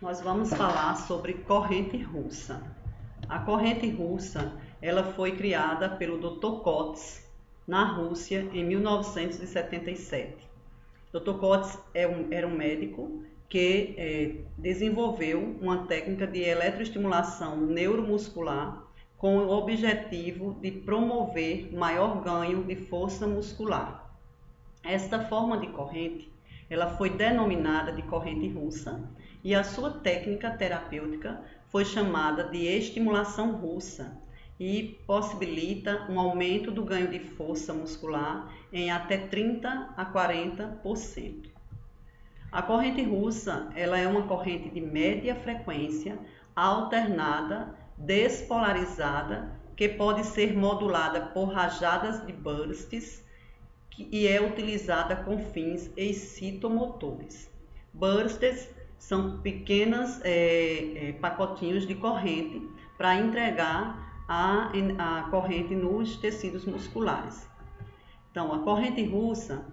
Nós vamos falar sobre corrente russa. A corrente russa, ela foi criada pelo Dr. Kots na Rússia em 1977. Dr. Kots era um médico que desenvolveu uma técnica de eletroestimulação neuromuscular com o objetivo de promover maior ganho de força muscular. Esta forma de corrente, ela foi denominada de corrente russa e a sua técnica terapêutica foi chamada de estimulação russa e possibilita um aumento do ganho de força muscular em até 30 a 40%. A corrente russa, ela é uma corrente de média frequência, alternada, despolarizada, que pode ser modulada por rajadas de bursts e é utilizada com fins excitomotores. Bursts são pequenos pacotinhos de corrente para entregar a corrente nos tecidos musculares. Então, a corrente russa,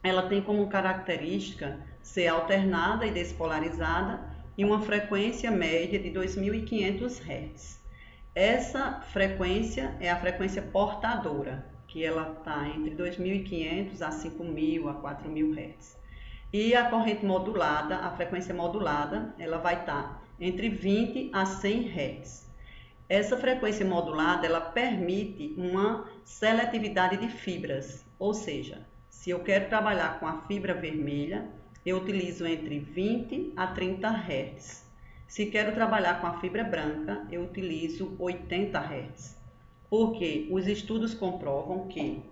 ela tem como característica ser alternada e despolarizada e uma frequência média de 2.500 Hz. Essa frequência é a frequência portadora, que ela está entre 2.500 a 5.000 a 4.000 Hz. E a corrente modulada, a frequência modulada, ela vai estar entre 20 a 100 Hz. Essa frequência modulada, ela permite uma seletividade de fibras, ou seja, se eu quero trabalhar com a fibra vermelha, eu utilizo entre 20 a 30 Hz. Se quero trabalhar com a fibra branca, eu utilizo 80 Hz. Porque os estudos comprovam que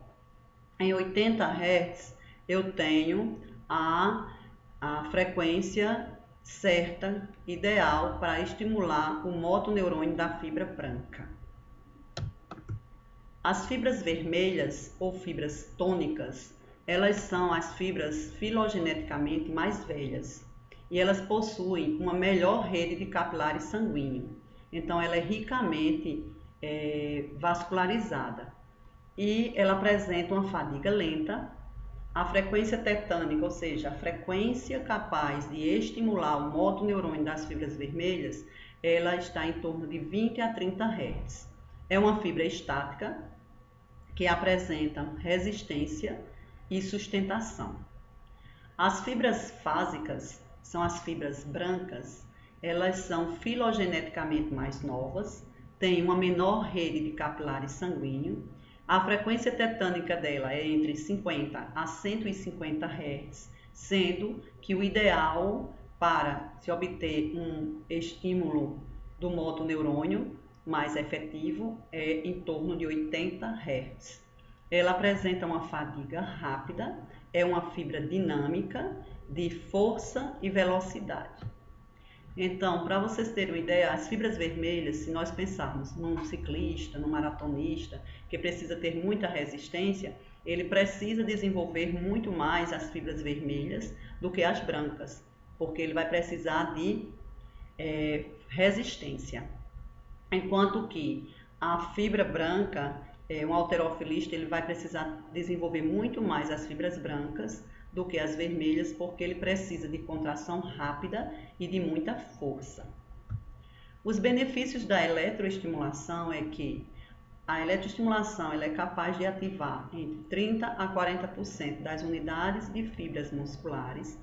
em 80 Hz eu tenho a frequência certa, ideal para estimular o motoneurônio da fibra branca. As fibras vermelhas ou fibras tônicas, elas são as fibras filogeneticamente mais velhas e elas possuem uma melhor rede de capilares sanguíneos. Então, ela é ricamente vascularizada e ela apresenta uma fadiga lenta. A frequência tetânica, ou seja, a frequência capaz de estimular o motoneurônio das fibras vermelhas, ela está em torno de 20 a 30 Hz. É uma fibra estática que apresenta resistência e sustentação. As fibras fásicas são as fibras brancas, elas são filogeneticamente mais novas, têm uma menor rede de capilares sanguíneos. A frequência tetânica dela é entre 50 a 150 Hz, sendo que o ideal para se obter um estímulo do motoneurônio mais efetivo é em torno de 80 Hz. Ela apresenta uma fadiga rápida, é uma fibra dinâmica de força e velocidade. Então, para vocês terem uma ideia, as fibras vermelhas, se nós pensarmos num ciclista, num maratonista, que precisa ter muita resistência, ele precisa desenvolver muito mais as fibras vermelhas do que as brancas, porque ele vai precisar de resistência. Enquanto que a fibra branca, um halterofilista, ele vai precisar desenvolver muito mais as fibras brancas do que as vermelhas, porque ele precisa de contração rápida e de muita força. Os benefícios da eletroestimulação é que a eletroestimulação ela é capaz de ativar entre 30 a 40% das unidades de fibras musculares.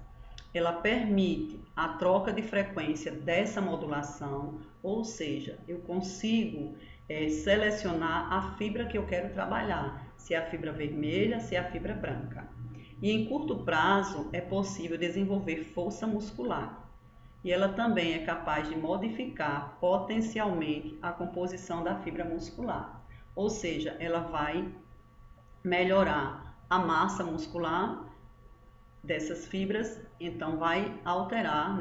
Ela permite a troca de frequência dessa modulação, ou seja, eu consigo selecionar a fibra que eu quero trabalhar, se é a fibra vermelha, se é a fibra branca. E em curto prazo é possível desenvolver força muscular. E ela também é capaz de modificar potencialmente a composição da fibra muscular. Ou seja, ela vai melhorar a massa muscular dessas fibras, então vai alterar,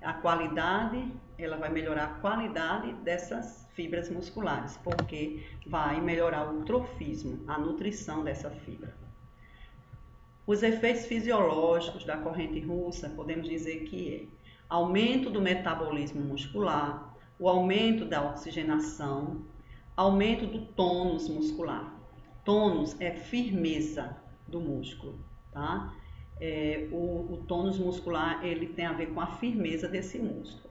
a qualidade, ela vai melhorar a qualidade dessas fibras musculares, porque vai melhorar o trofismo, a nutrição dessa fibra. Os efeitos fisiológicos da corrente russa, podemos dizer que aumento do metabolismo muscular, o aumento da oxigenação, aumento do tônus muscular. Tônus é firmeza do músculo, tá? o tônus muscular ele tem a ver com a firmeza desse músculo.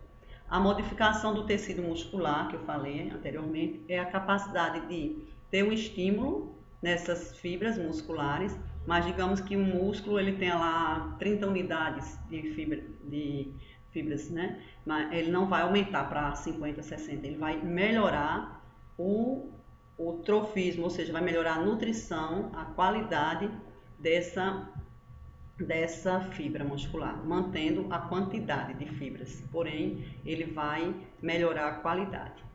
A modificação do tecido muscular, que eu falei anteriormente, é a capacidade de ter um estímulo nessas fibras musculares, mas digamos que o músculo ele tem lá 30 unidades de fibras, né? Mas ele não vai aumentar para 50, 60, ele vai melhorar o trofismo, ou seja, vai melhorar a nutrição, a qualidade dessa fibra muscular, mantendo a quantidade de fibras, porém ele vai melhorar a qualidade.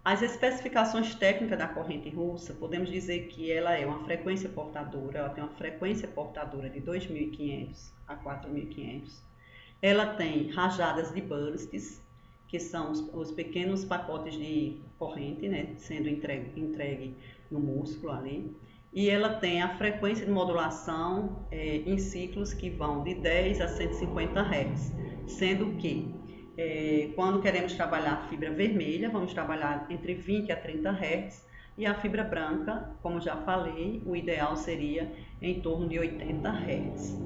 As especificações técnicas da corrente russa, podemos dizer que ela é uma frequência portadora, ela tem uma frequência portadora de 2.500 a 4.500. Ela tem rajadas de bursts, que são os pequenos pacotes de corrente, né, sendo entregue no músculo ali. E ela tem a frequência de modulação em ciclos que vão de 10 a 150 Hz, sendo que quando queremos trabalhar a fibra vermelha, vamos trabalhar entre 20 a 30 Hz, e a fibra branca, como já falei, o ideal seria em torno de 80 Hz.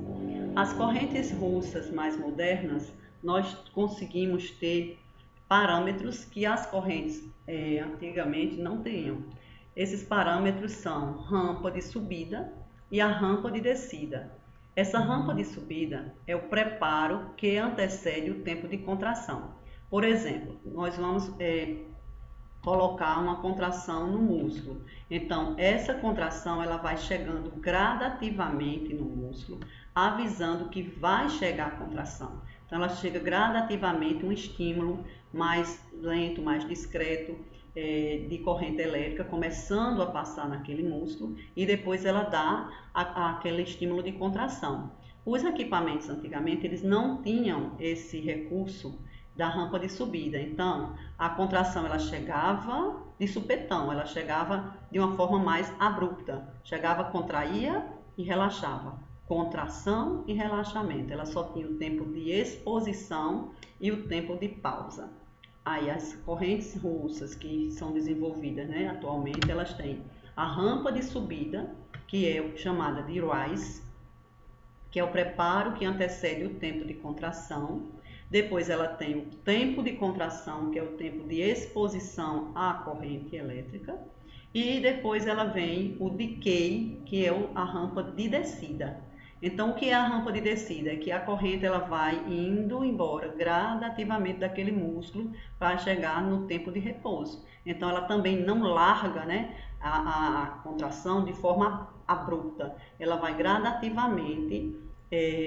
As correntes russas mais modernas, nós conseguimos ter parâmetros que as correntes antigamente não tinham. Esses parâmetros são rampa de subida e a rampa de descida. Essa rampa de subida é o preparo que antecede o tempo de contração. Por exemplo, nós vamos colocar uma contração no músculo. Então, essa contração ela vai chegando gradativamente no músculo, avisando que vai chegar a contração. Então, ela chega gradativamente, um estímulo mais lento, mais discreto, de corrente elétrica, começando a passar naquele músculo, e depois ela dá aquele estímulo de contração. Os equipamentos antigamente, eles não tinham esse recurso da rampa de subida, então a contração ela chegava de supetão, ela chegava de uma forma mais abrupta, chegava, contraía e relaxava, contração e relaxamento, ela só tinha o tempo de exposição e o tempo de pausa. Aí as correntes russas que são desenvolvidas, né, atualmente, elas têm a rampa de subida, que é chamada de rise, que é o preparo que antecede o tempo de contração. Depois ela tem o tempo de contração, que é o tempo de exposição à corrente elétrica. E depois ela vem o decay, que é a rampa de descida. Então, o que é a rampa de descida? É que a corrente ela vai indo embora gradativamente daquele músculo para chegar no tempo de repouso. Então, ela também não larga, né, a contração de forma abrupta. Ela vai gradativamente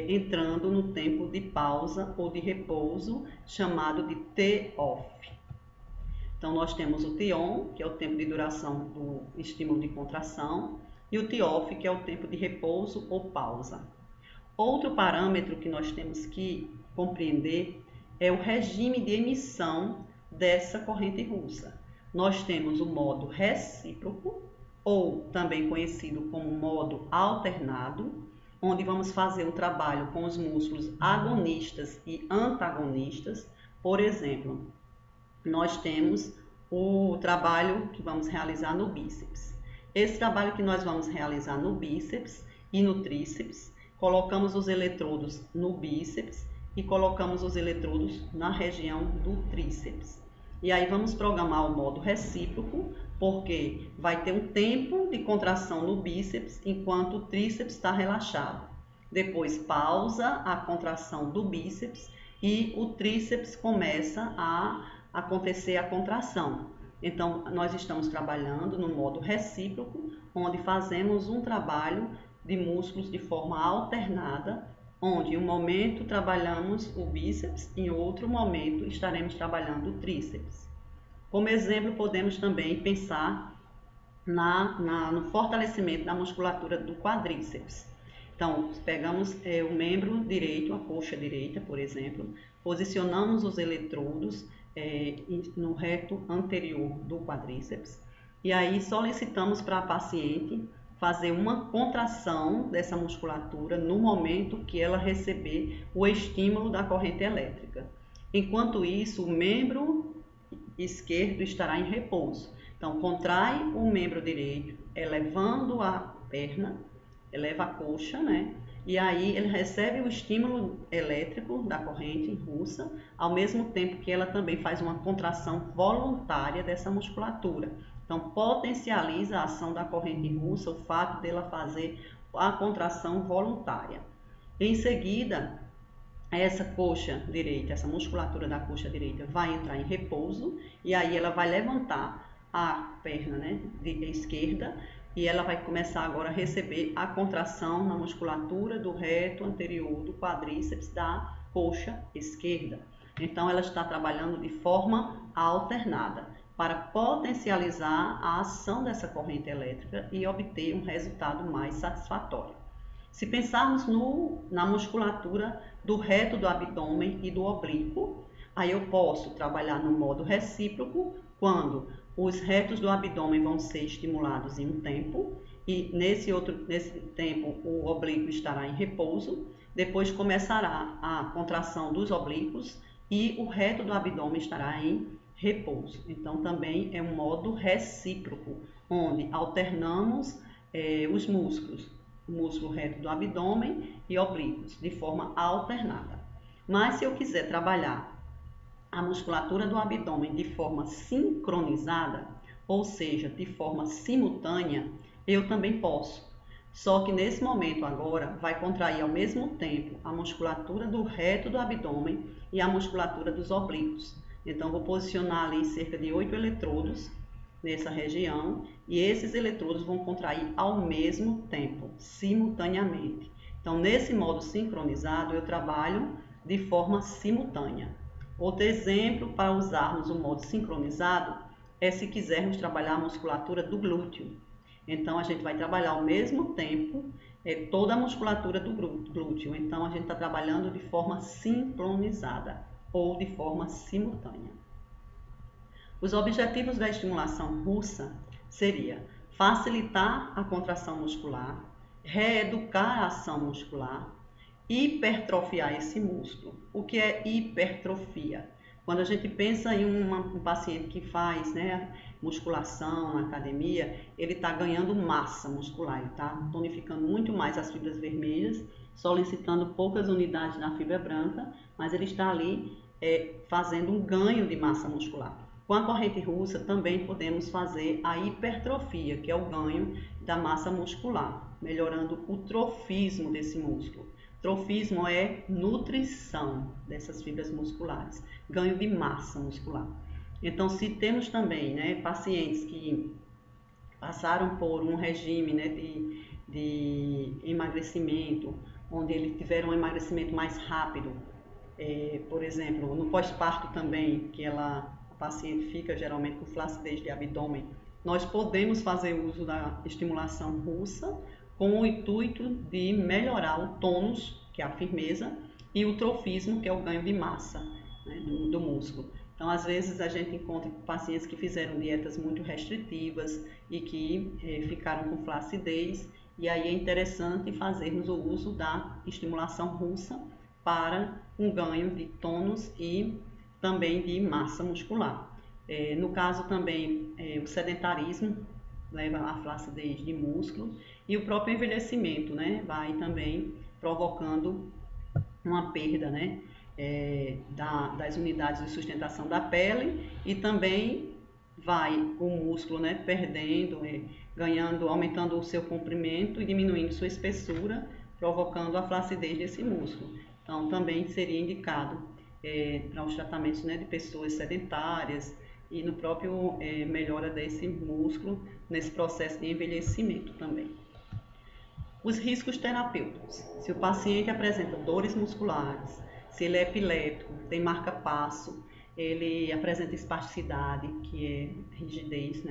entrando no tempo de pausa ou de repouso, chamado de T-off. Então, nós temos o T-on, que é o tempo de duração do estímulo de contração, e o T-off, que é o tempo de repouso ou pausa. Outro parâmetro que nós temos que compreender é o regime de emissão dessa corrente russa. Nós temos o modo recíproco, ou também conhecido como modo alternado, onde vamos fazer um trabalho com os músculos agonistas e antagonistas. Por exemplo, nós temos o trabalho que vamos realizar no bíceps. Esse trabalho que nós vamos realizar no bíceps e no tríceps, colocamos os eletrodos no bíceps e colocamos os eletrodos na região do tríceps. E aí vamos programar o modo recíproco, porque vai ter um tempo de contração no bíceps enquanto o tríceps está relaxado. Depois pausa a contração do bíceps e o tríceps começa a acontecer a contração. Então, nós estamos trabalhando no modo recíproco, onde fazemos um trabalho de músculos de forma alternada, onde em um momento trabalhamos o bíceps, em outro momento estaremos trabalhando o tríceps. Como exemplo, podemos também pensar no fortalecimento da musculatura do quadríceps. Então, pegamos o membro direito, a coxa direita, por exemplo, posicionamos os eletrodos no reto anterior do quadríceps e aí solicitamos para a paciente fazer uma contração dessa musculatura no momento que ela receber o estímulo da corrente elétrica. Enquanto isso, o membro esquerdo estará em repouso. Então, contrai o membro direito, elevando a perna, eleva a coxa, né? e aí ele recebe o estímulo elétrico da corrente russa, ao mesmo tempo que ela também faz uma contração voluntária dessa musculatura. Então, potencializa a ação da corrente russa o fato dela fazer a contração voluntária. Em seguida, essa coxa direita, essa musculatura da coxa direita vai entrar em repouso e aí ela vai levantar a perna, né, esquerda, e ela vai começar agora a receber a contração na musculatura do reto anterior do quadríceps da coxa esquerda. Então ela está trabalhando de forma alternada para potencializar a ação dessa corrente elétrica e obter um resultado mais satisfatório. Se pensarmos na musculatura do reto do abdômen e do oblíquo, aí eu posso trabalhar no modo recíproco, quando os retos do abdômen vão ser estimulados em um tempo, e nesse tempo o oblíquo estará em repouso, depois começará a contração dos oblíquos e o reto do abdômen estará em repouso. Então também é um modo recíproco, onde alternamos os músculos, o músculo reto do abdômen e oblíquos, de forma alternada. Mas se eu quiser trabalhar a musculatura do abdômen de forma sincronizada, ou seja, de forma simultânea, eu também posso. Só que nesse momento agora vai contrair ao mesmo tempo a musculatura do reto do abdômen e a musculatura dos oblíquos. Então vou posicionar ali cerca de 8 eletrodos nessa região, e esses eletrodos vão contrair ao mesmo tempo, simultaneamente. Então, nesse modo sincronizado, eu trabalho de forma simultânea. Outro exemplo para usarmos o modo sincronizado é se quisermos trabalhar a musculatura do glúteo. Então, a gente vai trabalhar ao mesmo tempo toda a musculatura do glúteo. Então, a gente está trabalhando de forma sincronizada ou de forma simultânea. Os objetivos da estimulação russa seria facilitar a contração muscular, reeducar a ação muscular, hipertrofiar esse músculo. O que é hipertrofia? Quando a gente pensa em um paciente que faz musculação na academia, ele está ganhando massa muscular, ele está tonificando muito mais as fibras vermelhas, solicitando poucas unidades da fibra branca, mas ele está ali fazendo um ganho de massa muscular. Com a corrente russa também podemos fazer a hipertrofia, que é o ganho da massa muscular, melhorando o trofismo desse músculo. Trofismo é nutrição dessas fibras musculares, ganho de massa muscular. Então, se temos também pacientes que passaram por um regime de emagrecimento, onde eles tiveram um emagrecimento mais rápido, por exemplo, no pós-parto também, que a paciente fica geralmente com flacidez de abdômen, nós podemos fazer uso da estimulação russa com o intuito de melhorar o tônus, que é a firmeza, e o trofismo, que é o ganho de massa do músculo. Então, às vezes, a gente encontra pacientes que fizeram dietas muito restritivas e que ficaram com flacidez, e aí é interessante fazermos o uso da estimulação russa para um ganho de tônus e também de massa muscular. No caso também, o sedentarismo leva à flacidez de músculo, e o próprio envelhecimento vai também provocando uma perda das unidades de sustentação da pele, e também vai o músculo perdendo, ganhando, aumentando o seu comprimento e diminuindo sua espessura, provocando a flacidez desse músculo. Então também seria indicado para os tratamentos de pessoas sedentárias e no próprio melhora desse músculo nesse processo de envelhecimento também. Os riscos terapêuticos. Se o paciente apresenta dores musculares, se ele é epiléptico, tem marca-passo, ele apresenta espasticidade, que é rigidez,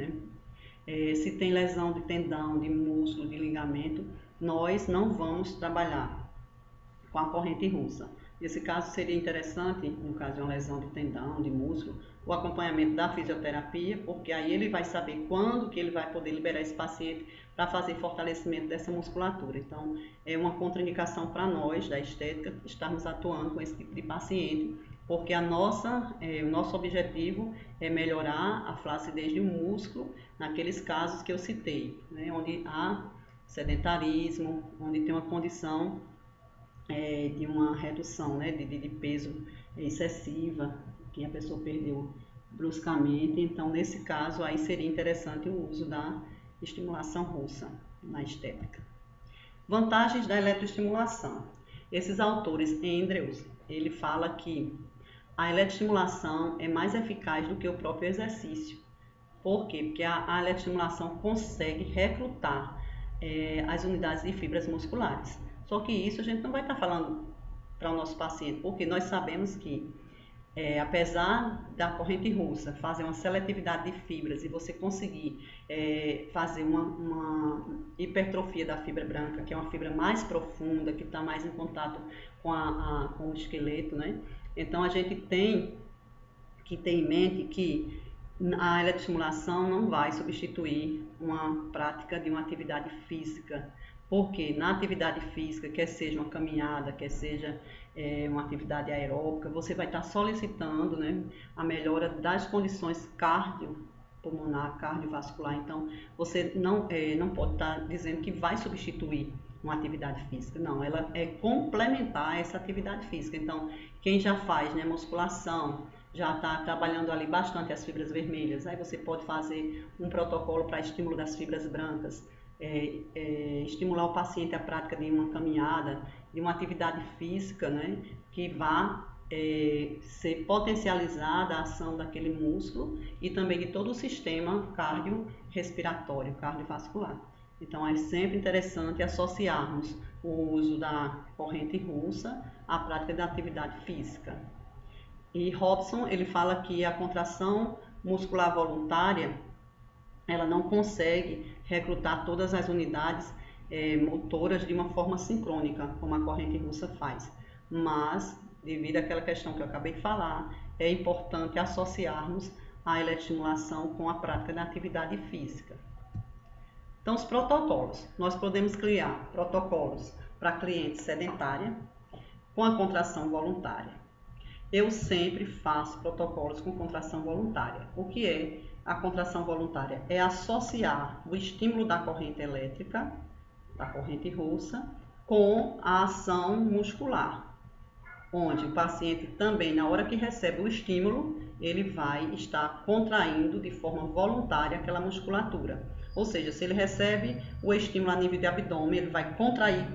se tem lesão de tendão, de músculo, de ligamento, nós não vamos trabalhar com a corrente russa. Nesse caso, seria interessante, no caso de uma lesão de tendão, de músculo, o acompanhamento da fisioterapia, porque aí ele vai saber quando que ele vai poder liberar esse paciente para fazer fortalecimento dessa musculatura. Então, é uma contraindicação para nós, da estética, estarmos atuando com esse tipo de paciente, porque o nosso objetivo é melhorar a flacidez do músculo naqueles casos que eu citei, onde há sedentarismo, onde tem uma condição de uma redução, né, de peso excessiva, que a pessoa perdeu bruscamente. Então, nesse caso, aí seria interessante o uso da estimulação russa na estética. Vantagens da eletroestimulação. Esses autores, Andrews, ele fala que a eletroestimulação é mais eficaz do que o próprio exercício. Por quê? Porque a eletroestimulação consegue recrutar as unidades de fibras musculares. Só que isso a gente não vai estar falando para o nosso paciente, porque nós sabemos que apesar da corrente russa fazer uma seletividade de fibras e você conseguir fazer uma hipertrofia da fibra branca, que é uma fibra mais profunda, que está mais em contato com o esqueleto, né? Então a gente tem que ter em mente que a eletroestimulação não vai substituir uma prática de uma atividade física, porque na atividade física, quer seja uma caminhada, quer seja uma atividade aeróbica, você vai estar solicitando, né, a melhora das condições cardiopulmonar, cardiovascular. Então, você não pode estar dizendo que vai substituir uma atividade física. Não, ela é complementar a essa atividade física. Então, quem já faz, né, musculação, já está trabalhando ali bastante as fibras vermelhas, aí você pode fazer um protocolo para estímulo das fibras brancas, estimular o paciente à prática de uma caminhada, de uma atividade física, né, que vá ser potencializada a ação daquele músculo e também de todo o sistema cardiorrespiratório, cardiovascular. Então é sempre interessante associarmos o uso da corrente russa à prática da atividade física. E Robson, ele fala que a contração muscular voluntária, ela não consegue recrutar todas as unidades motoras de uma forma sincrônica, como a corrente russa faz. Mas, devido àquela questão que eu acabei de falar, é importante associarmos a eletroestimulação com a prática da atividade física. Então, os protocolos. Nós podemos criar protocolos para cliente sedentária com a contração voluntária. Eu sempre faço protocolos com contração voluntária. O que é a contração voluntária? É associar o estímulo da corrente elétrica, da corrente russa, com a ação muscular, onde o paciente também, na hora que recebe o estímulo, ele vai estar contraindo de forma voluntária aquela musculatura. Ou seja, se ele recebe o estímulo a nível de abdômen, ele vai contrair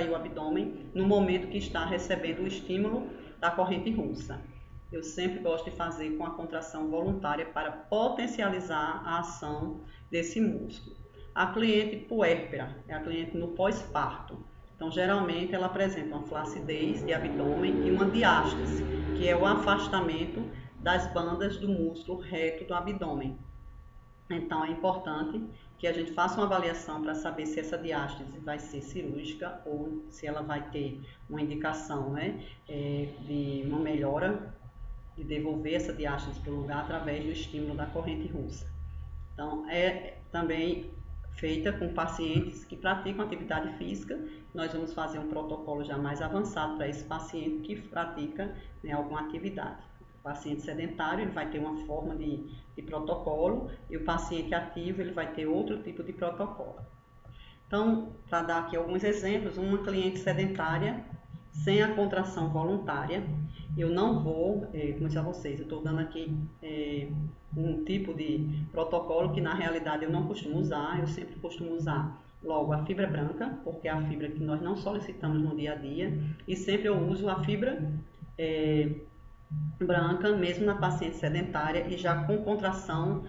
o abdômen no momento que está recebendo o estímulo da corrente russa. Eu sempre gosto de fazer com a contração voluntária para potencializar a ação desse músculo. A cliente puérpera é a cliente no pós-parto. Então, geralmente, ela apresenta uma flacidez de abdômen e uma diástase, que é o afastamento das bandas do músculo reto do abdômen. Então, é importante que a gente faça uma avaliação para saber se essa diástase vai ser cirúrgica ou se ela vai ter uma indicação, né, de uma melhora, de devolver essa diástase para o lugar através do estímulo da corrente russa. Então, é também feita com pacientes que praticam atividade física. Nós vamos fazer um protocolo já mais avançado para esse paciente que pratica, né, alguma atividade. O paciente sedentário ele vai ter uma forma de protocolo e o paciente ativo ele vai ter outro tipo de protocolo. Então, para dar aqui alguns exemplos, uma cliente sedentária sem a contração voluntária, eu não vou, como eu disse a vocês, eu estou dando aqui um tipo de protocolo que na realidade eu não costumo usar, eu sempre costumo usar logo a fibra branca, porque é a fibra que nós não solicitamos no dia a dia, e sempre eu uso a fibra branca, mesmo na paciente sedentária e já com contração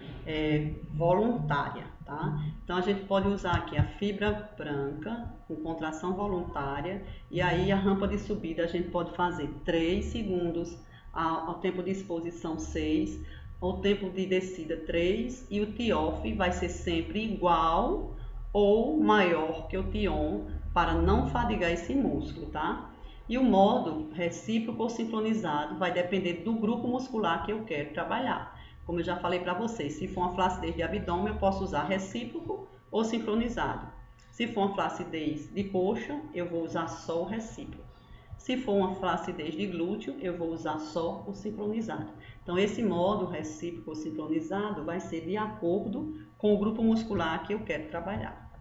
voluntária, tá? Então a gente pode usar aqui a fibra branca com contração voluntária e aí a rampa de subida a gente pode fazer 3 segundos, ao tempo de exposição 6, ao tempo de descida 3 e o tee-off vai ser sempre igual ou maior que o tee-on para não fadigar esse músculo, tá? E o modo recíproco ou sincronizado vai depender do grupo muscular que eu quero trabalhar. Como eu já falei para vocês, se for uma flacidez de abdômen, eu posso usar recíproco ou sincronizado. Se for uma flacidez de coxa, eu vou usar só o recíproco. Se for uma flacidez de glúteo, eu vou usar só o sincronizado. Então, esse modo recíproco ou sincronizado vai ser de acordo com o grupo muscular que eu quero trabalhar.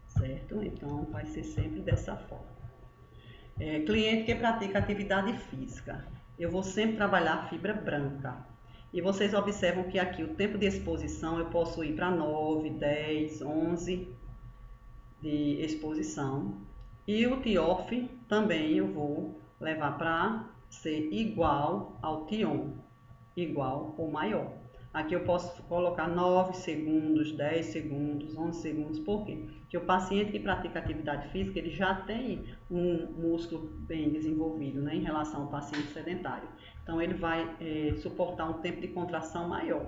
Certo? Então, vai ser sempre dessa forma. Cliente que pratica atividade física, eu vou sempre trabalhar fibra branca. E vocês observam que aqui o tempo de exposição eu posso ir para 9, 10, 11 de exposição. E o TIOF também eu vou levar para ser igual ao TION, igual ou maior. Aqui eu posso colocar 9 segundos, 10 segundos, 11 segundos, por quê? Porque o paciente que pratica atividade física, ele já tem um músculo bem desenvolvido, né, em relação ao paciente sedentário. Então, ele vai suportar um tempo de contração maior.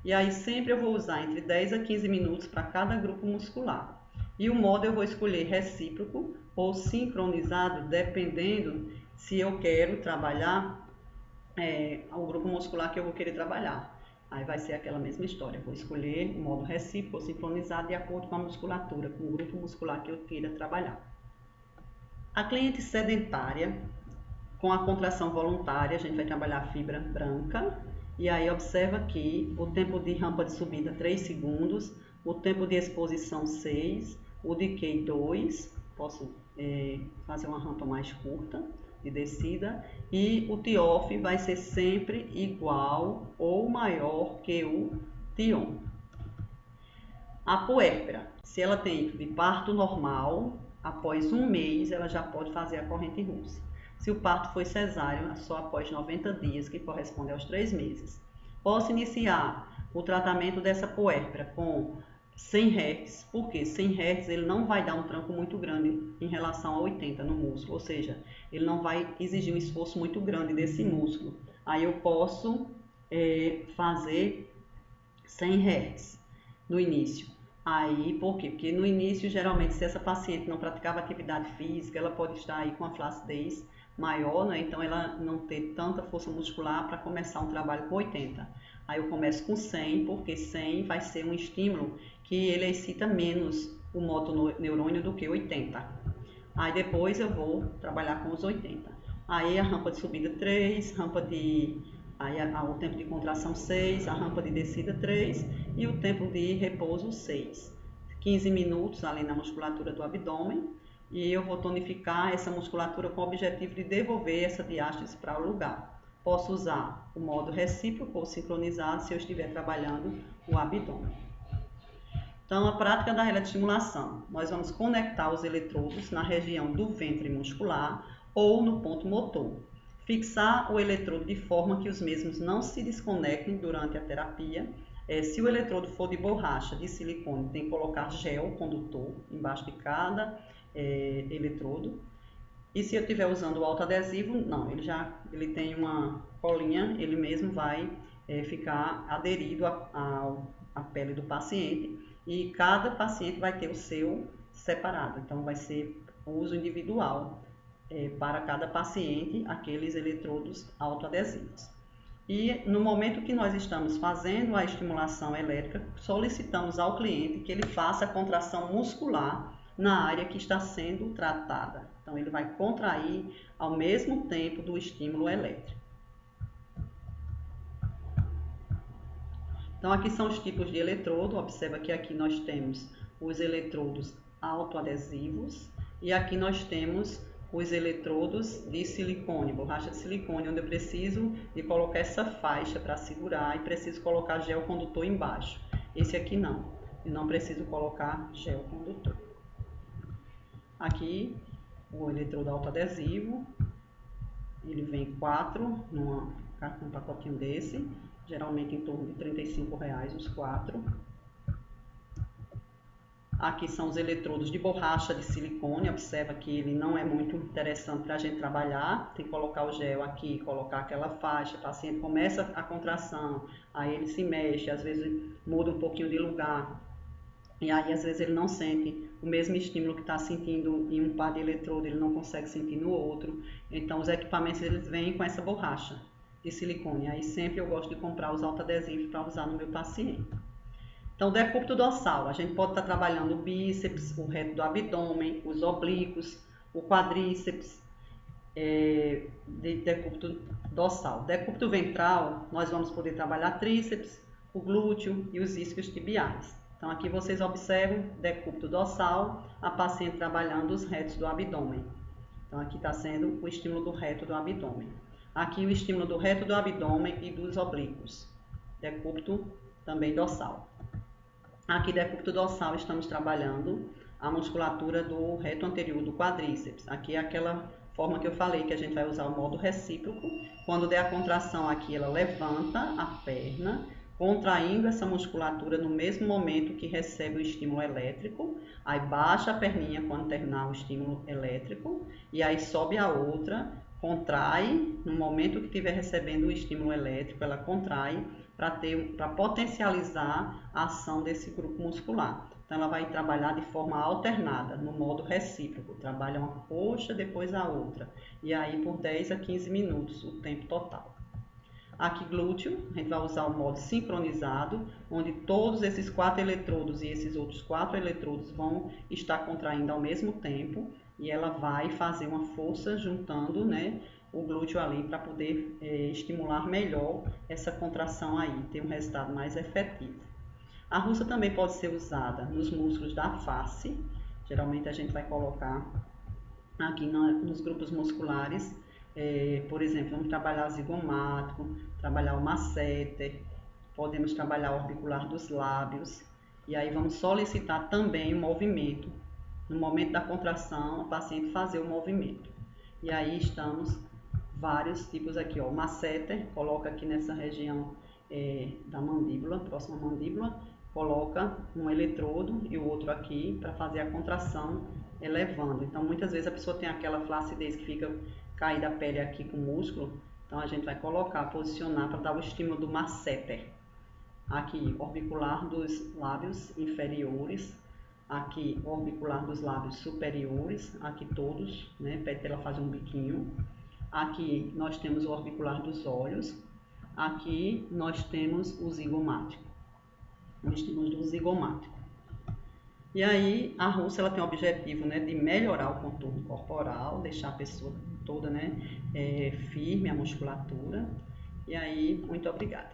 E aí, sempre eu vou usar entre 10 a 15 minutos para cada grupo muscular. E o modo eu vou escolher recíproco ou sincronizado, dependendo se eu quero trabalhar o grupo muscular que eu vou querer trabalhar. Aí vai ser aquela mesma história, vou escolher o modo recíproco, sincronizado de acordo com a musculatura, com o grupo muscular que eu queira trabalhar. A cliente sedentária, com a contração voluntária, a gente vai trabalhar a fibra branca, e aí observa que o tempo de rampa de subida 3 segundos, o tempo de exposição 6, o decay 2, posso fazer uma rampa mais curta de descida, e o TIOF vai ser sempre igual ou maior que o TION. A puérpera, se ela tem de parto normal, após um mês ela já pode fazer a corrente russa. Se o parto foi cesáreo, só após 90 dias, que corresponde aos 3 meses. Posso iniciar o tratamento dessa puérpera com 100 Hz, porque 100 Hz ele não vai dar um tranco muito grande em relação a 80 no músculo, ou seja, ele não vai exigir um esforço muito grande desse músculo. Aí eu posso fazer 100 Hz no início. Aí, por quê? Porque no início, geralmente, se essa paciente não praticava atividade física, ela pode estar aí com a flacidez maior, né? Então ela não ter tanta força muscular para começar um trabalho com 80. Aí eu começo com 100, porque 100 vai ser um estímulo que ele excita menos o motoneurônio do que 80. Aí depois eu vou trabalhar com os 80. Aí a rampa de subida 3, aí o tempo de contração 6, a rampa de descida 3 e o tempo de repouso 6. 15 minutos ali na musculatura do abdômen, e eu vou tonificar essa musculatura com o objetivo de devolver essa diástase para o lugar. Posso usar o modo recíproco ou sincronizado se eu estiver trabalhando o abdômen. Então, a prática da eletroestimulação, nós vamos conectar os eletrodos na região do ventre muscular ou no ponto motor. Fixar o eletrodo de forma que os mesmos não se desconectem durante a terapia. Se o eletrodo for de borracha, de silicone, tem que colocar gel condutor embaixo de cada eletrodo. E se eu estiver usando o autoadesivo, não, ele tem uma colinha, ele mesmo vai ficar aderido à pele do paciente, e cada paciente vai ter o seu separado, então vai ser uso individual para cada paciente aqueles eletrodos autoadesivos. E no momento que nós estamos fazendo a estimulação elétrica, solicitamos ao cliente que ele faça a contração muscular na área que está sendo tratada. Então, ele vai contrair ao mesmo tempo do estímulo elétrico. Então, aqui são os tipos de eletrodo. Observa que aqui nós temos os eletrodos autoadesivos e aqui nós temos os eletrodos de silicone, borracha de silicone, onde eu preciso de colocar essa faixa para segurar e preciso colocar gel condutor embaixo. Esse aqui não, eu não preciso colocar gel condutor. Aqui o eletrodo autoadesivo, ele vem 4 num pacotinho desse, geralmente em torno de R$35 os 4. Aqui são os eletrodos de borracha de silicone. Observa que ele não é muito interessante para a gente trabalhar. Tem que colocar o gel aqui, colocar aquela faixa. O paciente começa a contração, aí ele se mexe, às vezes muda um pouquinho de lugar. E aí, às vezes, ele não sente o mesmo estímulo que está sentindo em um par de eletrodo, ele não consegue sentir no outro. Então, os equipamentos, eles vêm com essa borracha de silicone. Aí, sempre eu gosto de comprar os autoadesivos para usar no meu paciente. Então, decúbito dorsal, a gente pode estar trabalhando o bíceps, o reto do abdômen, os oblíquos, o quadríceps, de decúbito dorsal. Decúbito ventral, nós vamos poder trabalhar tríceps, o glúteo e os isquios tibiais. Então, aqui vocês observam decúbito dorsal, a paciente trabalhando os retos do abdômen. Então, aqui está sendo o estímulo do reto do abdômen. Aqui o estímulo do reto do abdômen e dos oblíquos. Decúbito também dorsal. Aqui, decúbito dorsal, estamos trabalhando a musculatura do reto anterior do quadríceps. Aqui é aquela forma que eu falei, que a gente vai usar o modo recíproco. Quando der a contração aqui, ela levanta a perna, contraindo essa musculatura no mesmo momento que recebe o estímulo elétrico. Aí baixa a perninha quando terminar o estímulo elétrico. E aí sobe a outra, contrai. No momento que estiver recebendo o estímulo elétrico, ela contrai para potencializar a ação desse grupo muscular. Então, ela vai trabalhar de forma alternada, no modo recíproco. Trabalha uma coxa, depois a outra. E aí, por 10 a 15 minutos, o tempo total. Aqui, glúteo, a gente vai usar o modo sincronizado, onde todos esses 4 eletrodos e esses outros 4 eletrodos vão estar contraindo ao mesmo tempo. E ela vai fazer uma força juntando, né, o glúteo ali para poder estimular melhor essa contração aí, ter um resultado mais efetivo. A russa também pode ser usada nos músculos da face. Geralmente a gente vai colocar aqui nos grupos musculares, por exemplo, vamos trabalhar zigomático, trabalhar o masseter, podemos trabalhar o orbicular dos lábios, e aí vamos solicitar também o movimento. No momento da contração, a paciente fazer o movimento. E aí estamos vários tipos aqui, ó. O masseter, coloca aqui nessa região da mandíbula, próxima à mandíbula, coloca um eletrodo e o outro aqui para fazer a contração elevando. Então, muitas vezes a pessoa tem aquela flacidez que fica caída a pele aqui com o músculo. Então, a gente vai colocar, posicionar para dar o estímulo do masseter. Aqui, orbicular dos lábios inferiores. Aqui, orbicular dos lábios superiores. Aqui todos, né? Pede para ela fazer um biquinho. Aqui, nós temos o orbicular dos olhos. Aqui, nós temos o zigomático. O estímulo do zigomático. E aí, a russa ela tem o objetivo, né, de melhorar o contorno corporal, deixar a pessoa toda, né, firme, a musculatura. E aí, muito obrigada.